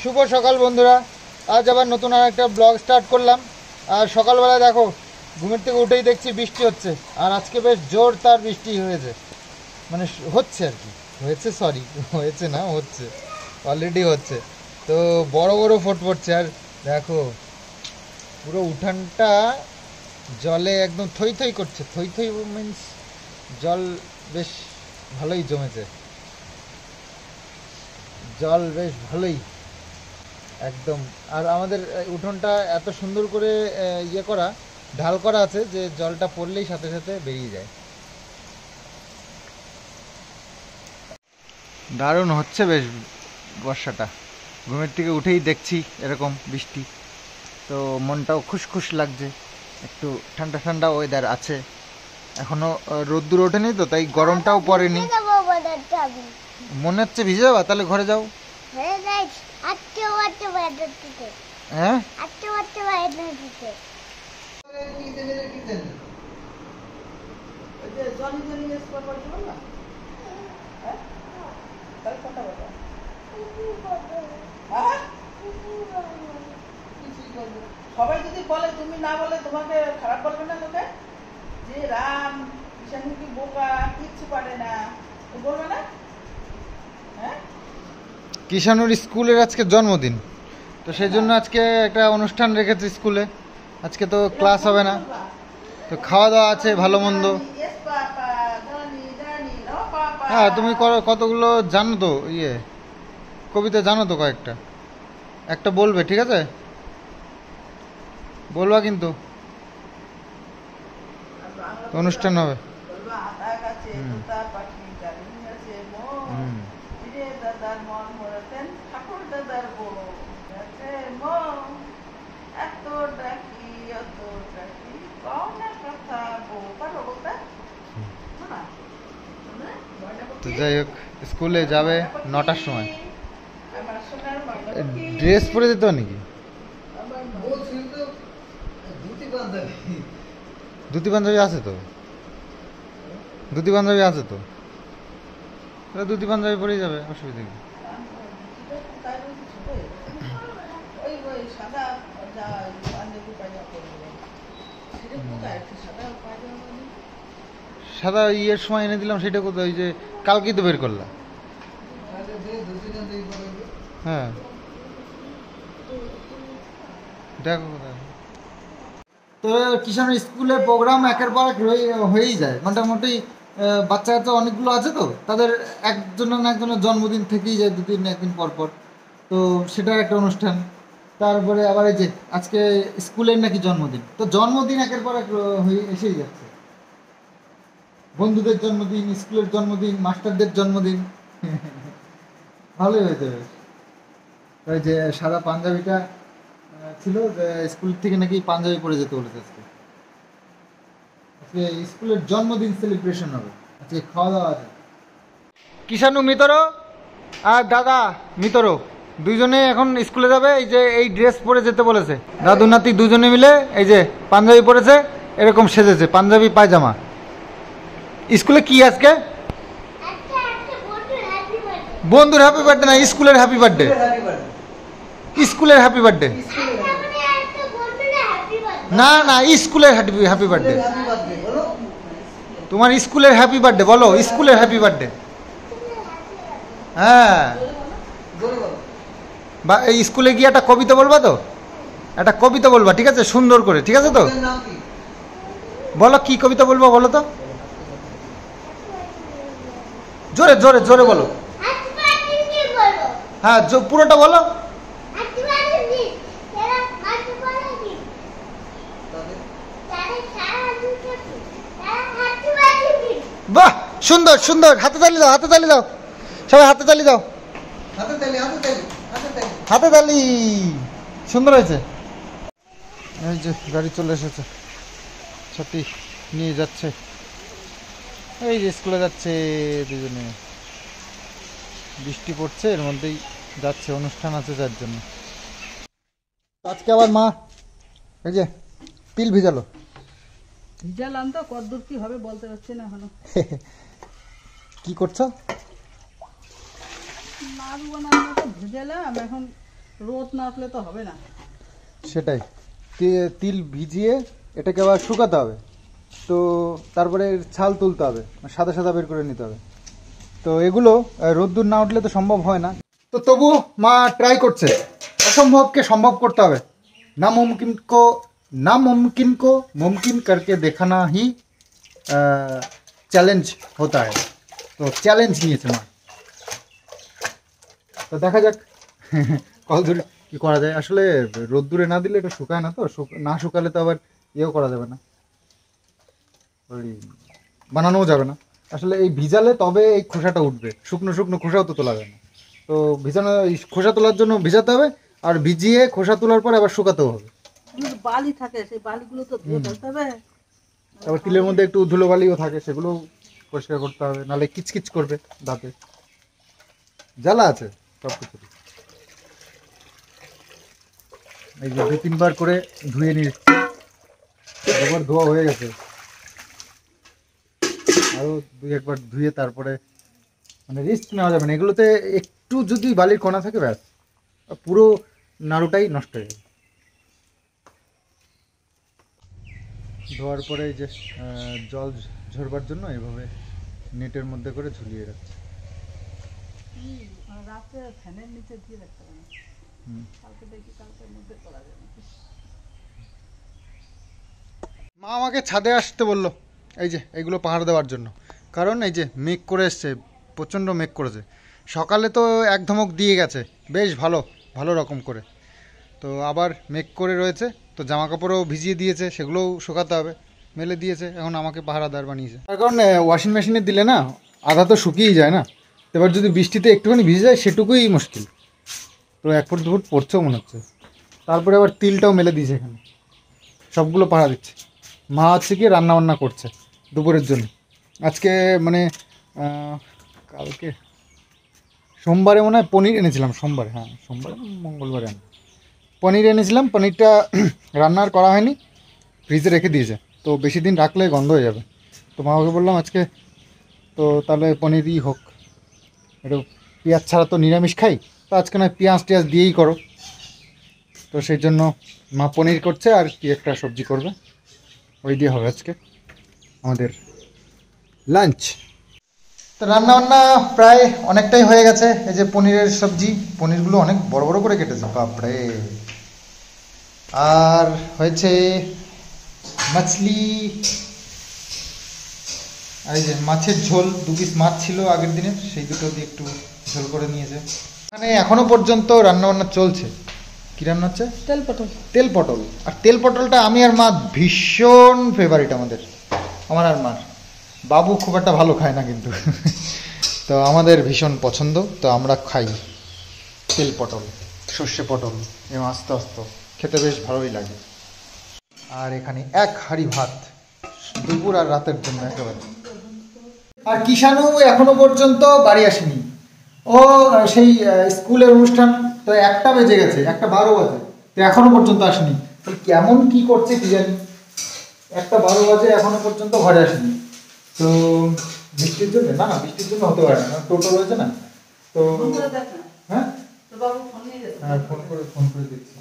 শুভ সকাল বন্ধুরা, আজ আবার নতুন আর একটা ব্লগ স্টার্ট করলাম। আর সকালবেলা দেখো ঘুমের থেকে উঠেই দেখছি বৃষ্টি হচ্ছে, আর আজকে বেশ জোর তার বৃষ্টি হয়েছে, মানে হচ্ছে আর কি, হয়েছে সরি হয়েছে না, হচ্ছে, অলরেডি হচ্ছে। তো বড় বড় ফোঁট পড়ছে, আর দেখো পুরো উঠানটা জলে একদম থই থই করছে। থই থই মিন্স জল বেশ ভালোই জমেছে, জল বেশ ভালোই একদম। আর আমাদের উঠোনটা এত সুন্দর করে ইয়ে করা, ঢাল করা আছে যে জলটা পড়লেই সাথে সাথে বেরিয়ে যায়। দারুণ হচ্ছে বেশ বর্ষাটা, ঘুমের থেকে উঠেই দেখছি এরকম বৃষ্টি, তো মনটাও খুশখুশ লাগছে। একটু ঠান্ডা ঠান্ডা ওয়েদার আছে, এখনো রোদ্দুর ওঠেনি তো তাই গরমটাও পড়েনি। মনে হচ্ছে ভিজে যাবা, তাহলে ঘরে যাও। হ্যাঁ সবাই যদি বলে, তুমি না বলে তোমাকে খারাপ বলবে না? তোকে যে রাম কি বোকা, কিচ্ছু পারে না, বলবে না? হ্যাঁ, কিষানুর স্কুলের আজকে জন্মদিন, তো সেই জন্য আজকে একটা অনুষ্ঠান রেখেছে স্কুলে। আজকে তো ক্লাস হবে না, তো খাওয়া দাওয়া আছে ভালো মন্দ। হ্যাঁ, তুমি কতগুলো জানো তো, কবিতা জানো তো কয়েকটা, একটা বলবে, ঠিক আছে? বলবা কিন্তু, অনুষ্ঠান হবে। তো যাই হোক, স্কুলে যাবে 9টার সময়। ড্রেস পরে যেতে হয় নাকি? ধুতি পাঞ্জাবি আছে তো, ধুতি পাঞ্জাবি আছে তো, ধুতি পাঞ্জাবি পরেই যাবে, অসুবিধা কি? সাদা ইয়ের সময় এনে দিলাম, সেটা কোথায়? ওই যে কালকেই তো বের করলাম। হ্যাঁ, দেখো কোথায়। তো কিষানের স্কুলে প্রোগ্রাম একের পর এক হয়েই যায়, মোটামুটি বাচ্চা কাচ্চা অনেকগুলো আছে, তো তাদের একজনের না একজনের জন্মদিন থেকেই যায়, দুদিন একদিন পর পর, তো সেটার একটা অনুষ্ঠান। তারপরে আবার এই যে আজকে স্কুলের নাকি জন্মদিন, তো জন্মদিন একের পর এক হয়ে এসেই যাচ্ছে। বন্ধুদের জন্মদিন, স্কুলের জন্মদিন, মাস্টারদের জন্মদিন ভালোই হয়েছে বেশ। ওই যে সাদা পাঞ্জাবিটা ছিল, স্কুল থেকে নাকি পাঞ্জাবি পরে যেতে বলেছে আজকে। আজকে স্কুলের জন্মদিন সেলিব্রেশন হবে, আজকে খাওয়া দাওয়া আছে। কিষানু, মিতরো আর দাদা মিতরো দুইজনে এখন স্কুলে যাবে। এই যে এই ড্রেস পরে যেতে বলেছে, দাদু নাতি দুজনে মিলে এই যে পাঞ্জাবি পরেছে, এরকম সেজেছে, পাঞ্জাবি পায়জামা। স্কুলে কি আজকে? বন্ধুর হ্যাপি বার্থডে না, স্কুলের হ্যাপি বার্থডে, স্কুলের হ্যাপি বার্থডে। না না, স্কুলের হ্যাপি বার্থডে, তোমার স্কুলের হ্যাপি বার্থডে বলো, স্কুলের হ্যাপি বার্থডে। হ্যাঁ, বা এই স্কুলে গিয়ে একটা কবিতা বলবা তো, একটা কবিতা বলবা, ঠিক আছে, সুন্দর করে, ঠিক আছে তো? বলো কি কবিতা বলবো, বলো তো, জোরে জোরে জোরে বলো। হ্যাঁ, পুরোটা বলো। বাহ, সুন্দর সুন্দর, হাতে তালি দাও, হাতে তালি দাও, সবাই হাতে তালি দাও, হাতে তালি, সুন্দর হয়েছে। এই যে গাড়ি চলে এসেছে, ছাতি নিয়ে যাচ্ছে, এই যে স্কুলে যাচ্ছে দুজনে, বৃষ্টি পড়ছে, এর মধ্যেই যাচ্ছে, অনুষ্ঠান আছে যার জন্য। আজকে আবার মা এই যে তিল ভিজালো, ভিজালাম তো, কতদূর কি হবে বলতে পারছি না এখনো। কি করছো? নাড়ু বানানো তো ভিজালাম, এখন রোদ না উঠলে তো হবে না। সেটাই, তিল ভিজিয়ে এটাকে আবার শুকাতে হবে, তো তারপরে এর ছাল তুলতে হবে, সাদা সাদা বের করে নিতে হবে। তো এগুলো রোদ্দুর না উঠলে তো সম্ভব হয় না। তো তবু মা ট্রাই করছে, অসম্ভবকে সম্ভব করতে হবে। नामुमकिन को मुमकिन करके दिखाना ही চ্যালেঞ্জ হতে হয়। তো চ্যালেঞ্জ নিয়েছে মা, তো দেখা যাক কত দূর কি করা যায়। আসলে রোদ্দুরে না দিলে এটা শুকায় না, তো না শুকালে তো আবার ইয়েও করা যাবে না, ওই বানানোও যাবে না। আসলে এই ভিজালে তবে এই খোসাটা উঠবে, শুকনো শুকনো খোসাও তো তোলা যাবে না। তো ভিজানো এই খোসা তোলার জন্য ভিজাতে হবে, আর ভিজিয়ে খোসা তোলার পর আবার শুকাতেও হবে। বালি থাকে, সেই বালিগুলো তো ধুয়ে ফেলতে হবে। তারপর তিলের মধ্যে একটু ধুলো বালিও থাকে, সেগুলো পরিষ্কার করতে হবে, নাহলে কিচকিচ করবে দাঁতে, জ্বালা আছে সব কিছু। এই যে 2-3 বার করে ধুয়ে নিচ্ছি, দুবার ধোয়া হয়ে গেছে, আরও 2-1 বার ধুয়ে তারপরে মানে রিস্ক নেওয়া যাবে না। এগুলোতে একটু যদি বালির কণা থাকে ব্যাস পুরো নাড়ুটাই নষ্ট হয়ে যাবে। ধোয়ার পরে এই যে জল ঝরবার জন্য এইভাবে নেটের মধ্যে করে ঝুলিয়ে রাখছে। রাতে ফ্যানের নিচে দিয়ে রাখতে হবে, কালকে দেখি কালকের মধ্যে করা যাবে। মা আমাকে ছাদে আসতে বললো এই যে এইগুলো পাহাড় দেওয়ার জন্য, কারণ এই যে মেঘ করে এসছে, প্রচণ্ড মেঘ করেছে। সকালে তো এক ধমক দিয়ে গেছে বেশ ভালো ভালো রকম করে, তো আবার মেঘ করে রয়েছে। তো জামা কাপড়ও ভিজিয়ে দিয়েছে, সেগুলোও শুকাতে হবে, মেলে দিয়েছে। এখন আমাকে পাহারাদার বানিয়েছে, তার কারণ ওয়াশিং মেশিনে দিলে না আধা তো শুকিয়েই যায় না। এবার যদি বৃষ্টিতে একটুখানি ভিজে যায় সেটুকুই মুশকিল। তো 1 ফুট 2 ফুট পড়ছেও মনে হচ্ছে। তারপরে আবার তিলটাও মেলে দিয়েছে এখানে, সবগুলো পাহারা দিচ্ছে। মা হচ্ছে কি রান্না বান্না করছে দুপুরের জন্য। আজকে মানে কালকে সোমবারে মনে হয় পনির এনেছিলাম, সোমবারে, হ্যাঁ সোমবারে মঙ্গলবারে পনির এনেছিলাম। পনিরটা রান্নার করা হয়নি, ফ্রিজে রেখে দিয়েছে, তো বেশি দিন রাখলে গন্ধ হয়ে যাবে। তো মাকে বললাম আজকে তো তাহলে পনিরই হোক, একটু পেঁয়াজ ছাড়া তো নিরামিষ খাই, তো আজকে নয় পেঁয়াজ টিয়াজ দিয়েই করো। তো সেই জন্য মা পনির করছে আর কি একটা সবজি করবে, ওই দিয়ে হবে আজকে আমাদের লাঞ্চ। তো রান্নাবান্না প্রায় অনেকটাই হয়ে গেছে। এই যে পনিরের সবজি, পনিরগুলো অনেক বড় বড় করে কেটেছে বাপরে। আর হয়েছে মাছলি, আর এই যে মাছের ঝোল, 2 পিস মাছ ছিল আগের দিনের, সেই দুটো দিয়ে একটু ঝোল করে নিয়েছে। মানে এখনো পর্যন্ত রান্নাবান্না চলছে। কি রান্না হচ্ছে? তেল পটল। তেল পটল। আর তেল পটলটা আমি আর মা ভীষণ ফেভারিট আমাদের, আমার আর মার। বাবু খুব একটা ভালো খায় না কিন্তু তো আমাদের ভীষণ পছন্দ, তো আমরা খাই তেল পটল, সর্ষে পটল, এবং আস্তে আস্তে খেতে বেশ ভালোই লাগে। আর এখানে 1 হাঁড়ি ভাত দুপুর আর রাতের জন্য একেবারে। আর কিষাণু এখনো পর্যন্ত বাড়ি আসেনি, ও সেই স্কুলের অনুষ্ঠান তো 1টা বেজে গেছে, 1:12 বাজে, তো এখনো পর্যন্ত আসেনি। কেমন কি করছে কি জানি, 1:12 বাজে এখনো পর্যন্ত ঘরে আসেনি। তো বৃষ্টির জন্য, না না বৃষ্টির জন্য হতে পারে না, টোটো রয়েছে না। তো হ্যাঁ হ্যাঁ ফোন করে দিচ্ছি।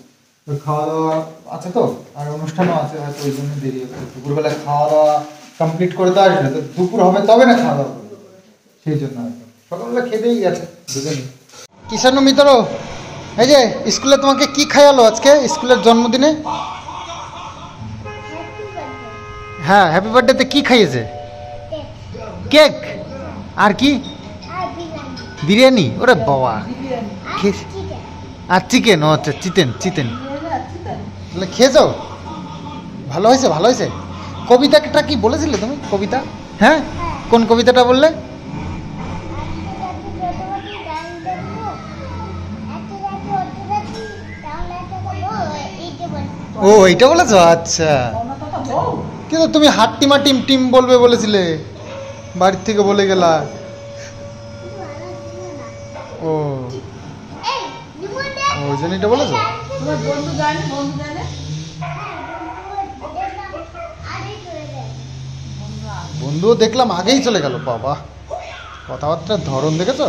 তো খাওয়া দাওয়া আছে তো, আর অনুষ্ঠানও আছে, হয়তো ওই জন্য দেরি হচ্ছে। দুপুরবেলায় খাওয়া দাওয়া কমপ্লিট করে তো আসবে, তো দুপুর হবে তবে না খাওয়া দাওয়া করবে, সেই জন্য হয়তো সকালবেলা খেতেই গেছে দুজনই। কিষাণু মিত্র, এই যে স্কুলে তোমাকে কি খাওয়ালো আজকে স্কুলের জন্মদিনে? হ্যাঁ হ্যাপি বার্থডেতে কি খাইয়েছে? কেক আর কি? বিরিয়ানি। ওরে বাবা, আর চিকেন। ও আচ্ছা, চিকেন তাহলে খেয়েছো? ভালো হয়েছে, ভালো হয়েছে। কবিতাটা কি বলেছিলে তুমি? কবিতা? হ্যাঁ, কোন কবিতাটা বললে? ও এইটা বলেছো, আচ্ছা। কিন্তু তুমি হাট্টিমা টিম টিম বলবে বলেছিলে, বাড়ির থেকে বলে গেলা। ও ওই জন্য এটা বলেছো। বন্ধুও দেখলাম আগেই চলে গেল, বাবা কথাবার্তার ধরন দেখেছো।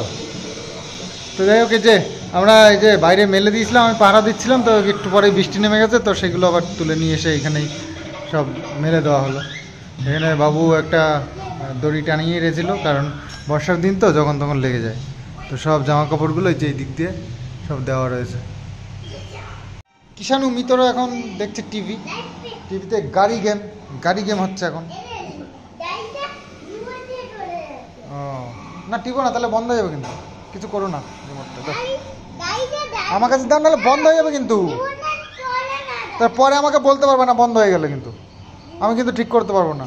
তো যাই হোক, এই যে আমরা এই যে বাইরে মেলে দিয়েছিলাম, আমি পাহারা দিচ্ছিলাম, তো একটু পরে বৃষ্টি নেমে গেছে, তো সেগুলো আবার তুলে নিয়ে এসে এখানেই সব মেলে দেওয়া হলো। এখানে বাবু একটা দড়ি টানিয়ে রেখেছিল, কারণ বর্ষার দিন তো যখন তখন লেগে যায়। তো সব জামা কাপড়গুলো এই যে এই দিক দিয়ে সব দেওয়া রয়েছে। কিষাণু মিতরা এখন দেখছে টিভিতে গাড়ি গেম হচ্ছে এখন। ও না, টিপো না, তাহলে বন্ধ হয়ে যাবে, কিন্তু কিছু করো না, রিমোটটা দাও আমার কাছে, দাও, নাহলে বন্ধ হয়ে যাবে কিন্তু। তারপরে আমাকে বলতে পারবে না বন্ধ হয়ে গেলে, কিন্তু আমি কিন্তু ঠিক করতে পারবো না।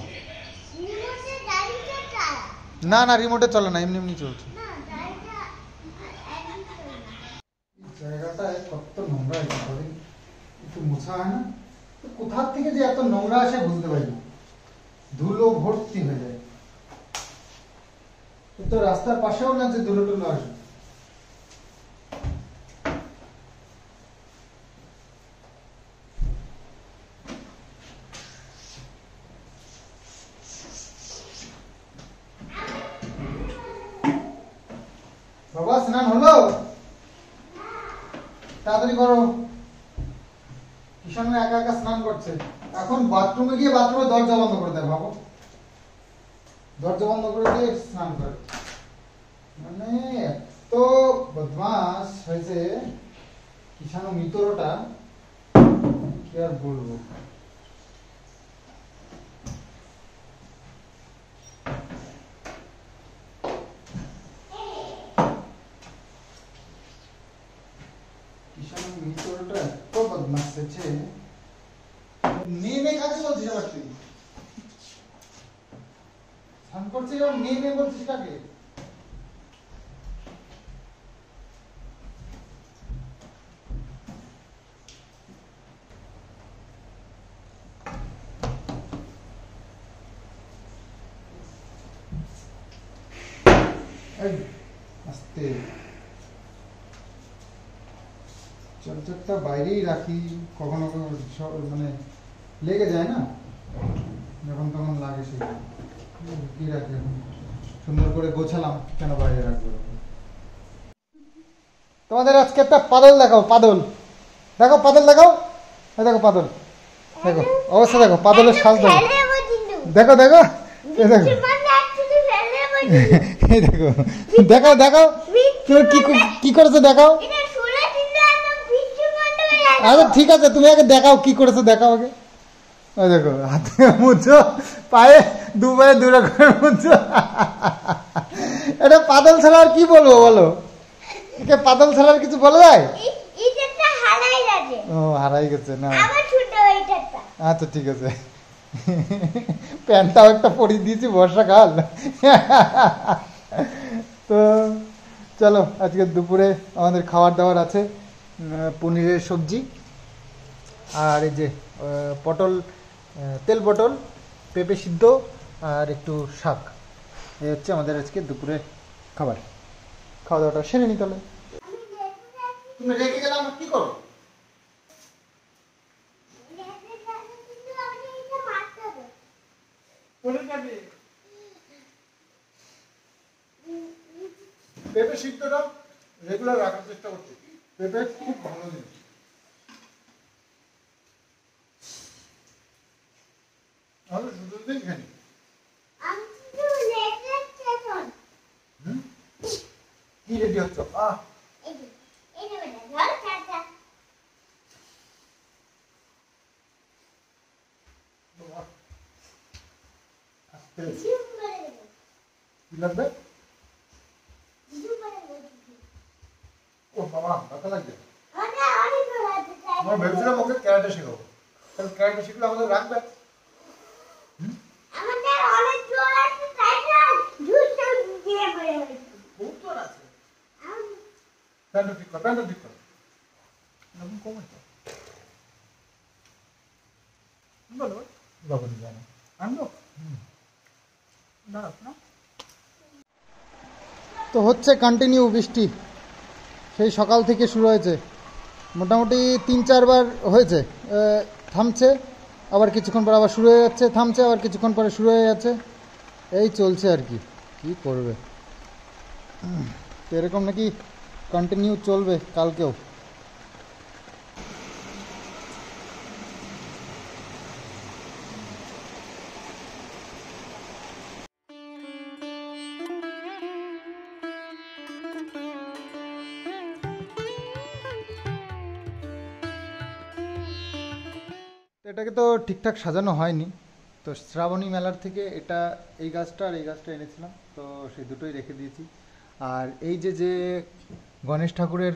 না না, রিমোটে চলে না, এমনি এমনি চলছে। জায়গাটা কত নোংরা, একটু মোছা হয় না? কোথা থেকে যে এত নোংরা আসে বুঝতে পারি না, ধুলো ভর্তি হয়ে যায়। তো রাস্তার পাশেও না যে ধুলো টুলো আসে। বাবা স্নান হলো? তাড়াতাড়ি করো, কিষাণু একা একা স্নান করছে। এখন বাথরুমে গিয়ে বাথরুমের দরজা বন্ধ করে দেয়, ভাবো, দরজা বন্ধ করে দিয়ে স্নান করে। মানে এত বদমাস হয়েছে কিষাণু মিতরটা, কি আর বলবো। কিষাণু মিতরটা এত বদমাস হয়েছে। নেমে কাকে বলছিস আবার তুই? স্নান করছে এবং নেমে বলছিস কাকে? আস্তে, চার্জারটা বাইরেই রাখি, কখনো মানে লেগে যায় না, যখন তখন লাগে, সেই কি রাখি। এখন সুন্দর করে গোছালাম, কেন বাইরে রাখবো। তোমাদের আজকে একটা পাদল দেখাও, পাদল দেখো, পাদল দেখাও, এই দেখো পাদল, দেখো অবস্থা, দেখো পাদলের সাজ, দেখো দেখো দেখো, এই দেখো এই দেখো, দেখাও দেখাও, তুমি কি করেছো দেখাও। আচ্ছা ঠিক আছে, তুমি আগে দেখাও কি করেছো, দেখাও আগে। ওই দেখো, হাতে মুছো, পায়ে দুরকমের মুছো। এটা পাদল ছাড়া আর কি বলবো বলো, একে পাদল ছাড়া আর কিছু বলা যায়? ও হারাই গেছে না, আচ্ছা ঠিক আছে। প্যান্টটাও একটা পরিয়ে দিয়েছি, বর্ষাকাল। তো চলো, আজকে দুপুরে আমাদের খাবার দাবার আছে পনিরের সবজি, আর এই যে পটল, তেল পটল, পেঁপে সিদ্ধ, আর একটু শাক। এই হচ্ছে আমাদের আজকে দুপুরে খাবার। খাওয়া দাওয়াটা সেরে নি তাহলে। তুমি রেখে গেলে আমরা কি করো? পেঁপে সিদ্ধটা রেগুলার রাখার চেষ্টা করছি, পেঁপে খুব ভালো জিনিস। আমি শুধু দিন খাই। কি রেডি হচ্ছে? কি লাগবে? ও বাবা, ব্যথা লাগবে। আমরা ভেবেছিলাম ওকে ক্যারাটে শেখাবো, তাহলে ক্যারাটে শিখলে আমাদের রাখবে। প্যান্টটা ঠিক কর, প্যান্টটা ঠিক কর। এরকম কম আছে বলো, বাবা জানো আনবো। তো হচ্ছে কন্টিনিউ বৃষ্টি, সেই সকাল থেকে শুরু হয়েছে, মোটামুটি 3-4 বার হয়েছে, থামছে, আবার কিছুক্ষণ পর আবার শুরু হয়ে যাচ্ছে, থামছে, আবার কিছুক্ষণ পরে শুরু হয়ে যাচ্ছে, এই চলছে আর কি, কি করবে। তো এরকম নাকি কন্টিনিউ চলবে কালকেও। এটাকে তো ঠিকঠাক সাজানো হয়নি, তো শ্রাবণী মেলার থেকে এটা এই গাছটা আর এই গাছটা এনেছিলাম, তো সেই দুটোই রেখে দিয়েছি। আর এই যে যে গণেশ ঠাকুরের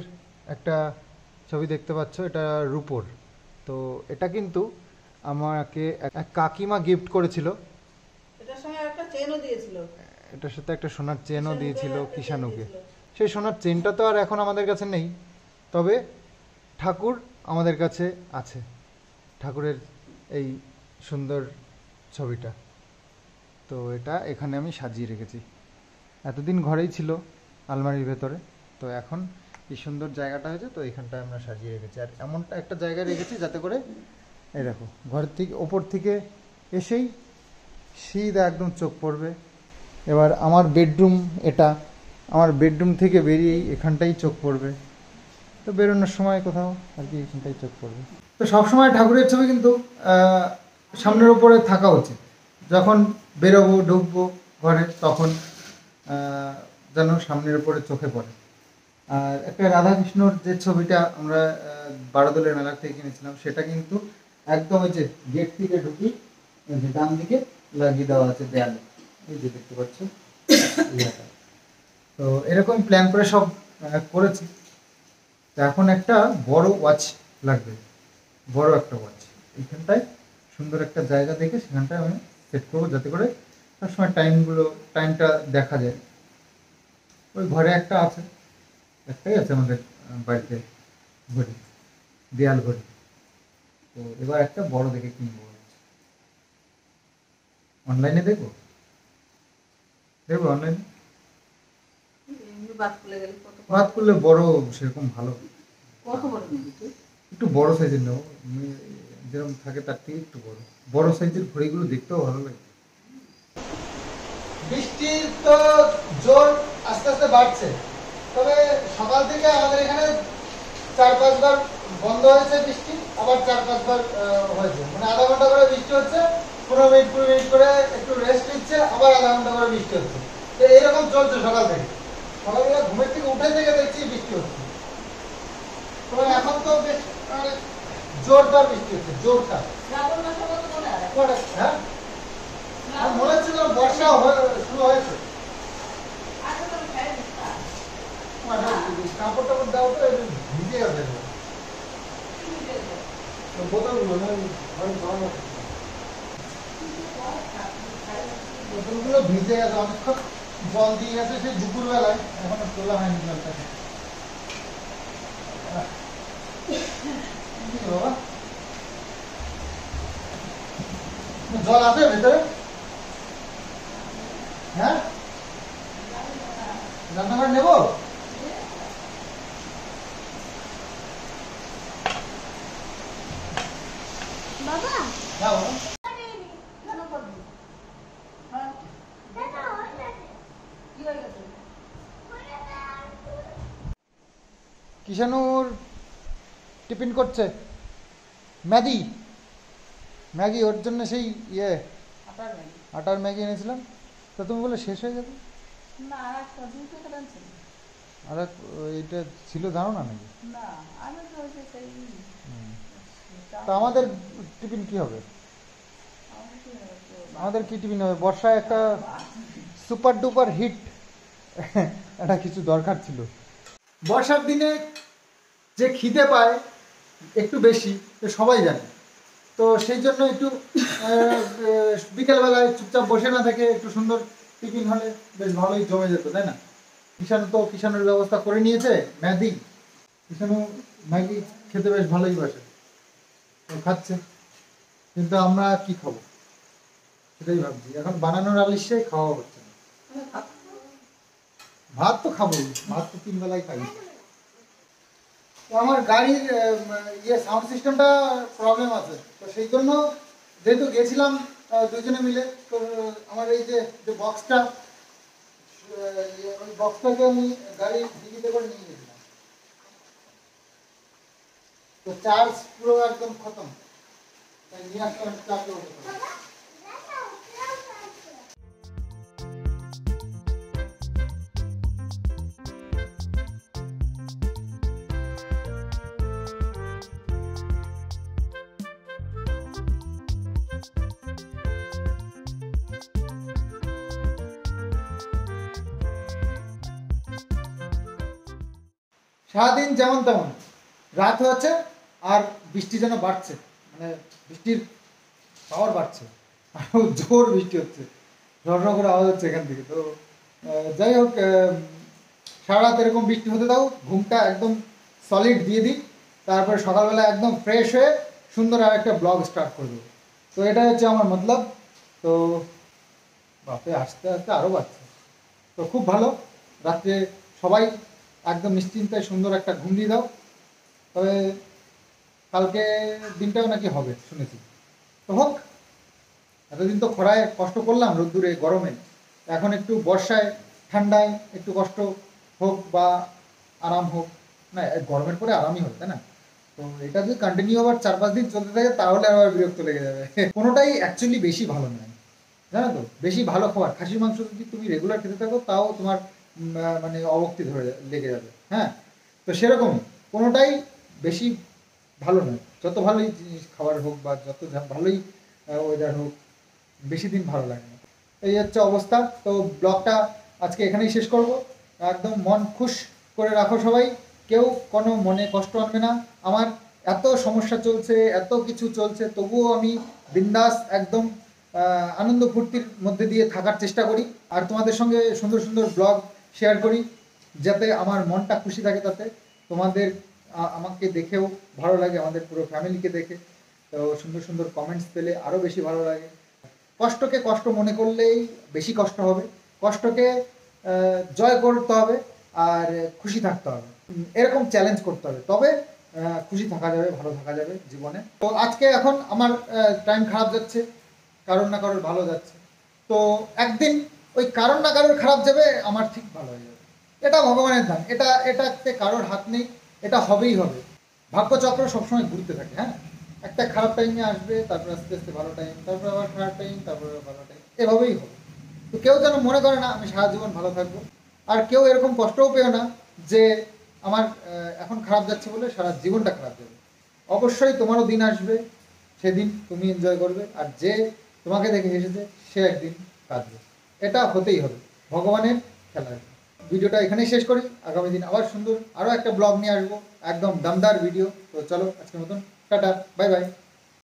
একটা ছবি দেখতে পাচ্ছ, এটা রূপোর। তো এটা কিন্তু আমাকে এক কাকিমা গিফট করেছিল। এটার সঙ্গে একটা চেনও দিয়েছিল, এটার সাথে একটা সোনার চেনও দিয়েছিল একটা চেন কিষাণুকে। দিয়েছিল। সেই সোনার চেনটা তো আর এখন আমাদের কাছে নেই, তবে ঠাকুর আমাদের কাছে আছে, ঠাকুরের এই সুন্দর ছবিটা। তো এটা এখানে আমি সাজিয়ে রেখেছি, এতদিন ঘরেই ছিল আলমারির ভেতরে, তো এখন এই সুন্দর জায়গাটা হয়েছে, তো এখানটায় আমরা সাজিয়ে রেখেছি। আর এমনটা একটা জায়গায় রেখেছি যাতে করে এই দেখো ঘর থেকে ওপর থেকে এসেই সিধা একদম চোখ পড়বে। এবার আমার বেডরুম, এটা আমার বেডরুম থেকে বেরিয়েই এখানটাই চোখ পড়বে, তো বেরোনোর সময় কোথাও আর কি এখানটাই চোখ পড়বে। তো সবসময় ঠাকুরের ছবি কিন্তু সামনের উপরে থাকা উচিত, যখন বেরোবো ঢুকবো ঘরে তখন যেন সামনের উপরে চোখে পড়ে। আর একটা রাধাকৃষ্ণর যে ছবিটা আমরা বারোদলের মেলা থেকে কিনেছিলাম, সেটা কিন্তু একদম ওই যে গেট থেকে ঢুকি যে ডান দিকে লাগিয়ে দেওয়া আছে দেয়ালে, এই যে দেখতে পাচ্ছ ইয়েটা। তো এরকম প্ল্যান করে সব করেছি। তো এখন একটা বড় ওয়াচ লাগবে, বড় একটা ওয়াচ এইখানটায় সুন্দর একটা জায়গা দেখে সেখানটায় আমি সেট করবো, যাতে করে সবসময় টাইমটা দেখা যায়। ওই ঘরে একটা আছে, একটাই আছে আমাদের বাড়িতে ঘড়ি, দেয়াল ঘড়ি। তো এবার একটা বড় দেখে কিনবো, অনলাইনে দেখবো অনলাইনে এমনি বাদ খুলে গেলে বাদ করলে বড় সেরকম ভালো, কত বড় একটু বড় সাইজের নেবো, যেরকম থাকে তার থেকে একটু বড় বড় সাইজের ঘড়িগুলো দেখতেও ভালো লাগে। বৃষ্টির তো জোর আস্তে আস্তে বাড়ছে, তবে সকাল থেকে আমাদের এখানে 4-5 বার বন্ধ হয়েছে বৃষ্টি, আবার 4-5 বার হয়েছে, মানে আধা ঘন্টা করে বৃষ্টি হচ্ছে, 15 মিনিট 20 মিনিট করে একটু রেস্ট নিচ্ছে, আবার আধা ঘন্টা করে বৃষ্টি হচ্ছে। তো এরকম চলছে সকাল থেকে, সকালবেলা ঘুমের থেকে উঠে থেকে দেখছি বৃষ্টি হচ্ছে। তো এখন তো বেশ জোরদার বৃষ্টি হচ্ছে, জোরদার। হ্যাঁ, আর মনে হচ্ছে যেন বর্ষা শুরু হয়েছে। কাপড় টাপড় দাও তো, ভিজে যাবে বোতলগুলো, বোতলগুলো ভিজে গেছে, অনেকক্ষণ জল দিয়ে গেছে সেই দুপুর বেলায়, এখনো তোলা হয়নি জলটাকে। বাবা জল আছে ভেতরে? হ্যাঁ, রান্নাঘর নেবো? বাবা হ্যাঁ বাবা। কিষানুর টিফিন করছে, ম্যাগি ওর জন্য সেই ইয়ে আটার ম্যাগি এনেছিলাম, তো তুমি বলে শেষ হয়ে যাবে। না আর একটা দুই প্যাকেট আনছেন আর এইটা ছিল জানো না নাকি? না, আমি তো ওই যে সেই তা আমাদের টিফিন কি হবে? আমাদের কি টিফিন হবে? বর্ষায় একটা সুপার ডুপার হিট একটা কিছু দরকার ছিল। বর্ষার দিনে যে খিদে পায় একটু বেশি, সবাই জানে, তো সেই জন্য একটু বিকেলবেলায় চুপচাপ বসে না থেকে একটু সুন্দর টিফিন হলে বেশ ভালোই জমে যেত, তাই না? কিষাণুর ব্যবস্থা করে নিয়েছে কিষাণু ম্যাগি খেতে বেশ ভালোই বাসে, তো খাচ্ছে, কিন্তু আমরা কি খাবো সেটাই ভাবছি। এখন বানানোর আলিশাই খাওয়া হচ্ছে না। ভাত তো খাবোই, ভাত তো 3 বেলায় খাই। তো আমার গাড়ির সাউন্ড সিস্টেমটা প্রবলেম আছে, তো সেই জন্য যেহেতু গেছিলাম দুজনে মিলে, তো আমার এই যে বক্সটা, ওই বক্সটাকে আমি গাড়ির ডিকিতে করে নিয়ে গেছিলাম। তো চার্জ পুরো একদম খতম, তাই নিয়ে আসতে চার্জ করতে পারি। সারাদিন যেমন তেমন, রাত হচ্ছে আর বৃষ্টি যেন বাড়ছে, মানে বৃষ্টির পাওয়ার বাড়ছে, আরও জোর বৃষ্টি হচ্ছে, ঝড় করে আওয়াজ হচ্ছে এখান থেকে। তো যাই হোক, সারা রাত এরকম বৃষ্টি হতে দাও, ঘুমটা একদম সলিড দিয়ে দিই, তারপরে সকালবেলা একদম ফ্রেশ হয়ে সুন্দর আর একটা ব্লগ স্টার্ট করে দেবো। তো এটা হচ্ছে আমার মতলব। তো বাপে আস্তে আস্তে আরও বাড়ছে, তো খুব ভালো। রাত্রে সবাই একদম নিশ্চিন্তায় সুন্দর একটা ঘুম দিয়ে দাও। তবে কালকে দিনটাও নাকি হবে শুনেছি, তো হোক। এতদিন তো খরায় কষ্ট করলাম, রোদ্দুরে গরমে, এখন একটু বর্ষায় ঠান্ডায় একটু কষ্ট হোক বা আরাম হোক, না গরমের পরে আরামই হবে, তাই না? তো এটা যদি কন্টিনিউ আবার 4-5 দিন চলতে থাকে তাহলে আবার বিরক্ত লেগে যাবে। কোনোটাই অ্যাকচুয়ালি বেশি ভালো নয়, জানো তো? বেশি ভালো খাবার, খাসির মাংস যদি তুমি রেগুলার খেতে থাকো তাও তোমার মানে অবক্তি লেগে যাবে, হ্যাঁ। তো সেরকম কোনোটাই বেশি ভালো নয়। যত ভালোই জিনিস খাবার হোক বা যত ভালোই ওয়েদার হোক, বেশি দিন ভালো লাগে না। এই হচ্ছে অবস্থা। তো ব্লগটা আজকে এখানেই শেষ করব। একদম মন খুশ করে রাখো সবাই, কেউ কোনো মনে কষ্ট আনবে না। আমার এত সমস্যা চলছে, এত কিছু চলছে, তবুও আমি বিন্দাস একদম আনন্দ ফুর্তির মধ্যে দিয়ে থাকার চেষ্টা করি, আর তোমাদের সঙ্গে সুন্দর সুন্দর ব্লগ শেয়ার করি, যাতে আমার মনটা খুশি থাকে। তাতে তোমাদের আমাকে দেখেও ভালো লাগে, আমাদের পুরো ফ্যামিলিকে দেখে। তো সুন্দর সুন্দর কমেন্টস পেলে আরও বেশি ভালো লাগে। কষ্টকে কষ্ট মনে করলেই বেশি কষ্ট হবে, কষ্টকে জয় করতে হবে, আর খুশি থাকতে হবে, এরকম চ্যালেঞ্জ করতে হবে, তবে খুশি থাকা যাবে, ভালো থাকা যাবে জীবনে। তো আজকে এখন আমার টাইম খারাপ যাচ্ছে, কারোর না কারোর ভালো যাচ্ছে। তো একদিন ওই কারোর না কারোর খারাপ যাবে, আমার ঠিক ভালো হয়ে যাবে। এটা ভগবানের দান, এটাতে কারোর হাত নেই, এটা হবেই হবে। ভাগ্যচক্র সবসময় ঘুরতে থাকে, হ্যাঁ। একটা খারাপ টাইমে আসবে, তারপর আস্তে আস্তে ভালো টাইম, তারপর আবার খারাপ টাইম, তারপর আবার ভালো টাইম, এভাবেই হবে। তো কেউ যেন মনে করে না আমি সারা জীবন ভালো থাকবো, আর কেউ এরকম কষ্টও পেও না যে আমার এখন খারাপ যাচ্ছে বলে সারা জীবনটা খারাপ যাবে। অবশ্যই তোমারও দিন আসবে, সেদিন তুমি এনজয় করবে, আর যে তোমাকে দেখে হেসেছে সে একদিন কাঁদবে। এটা হতেই হবে, ভগবানের খেলা। ভিডিওটা এখানেই শেষ করি, আগামী দিন আবার সুন্দর আরও একটা ব্লগ নিয়ে আসবো, একদম দমদার ভিডিও। তো চলো আজকের মতন টাটা, বাই বাই।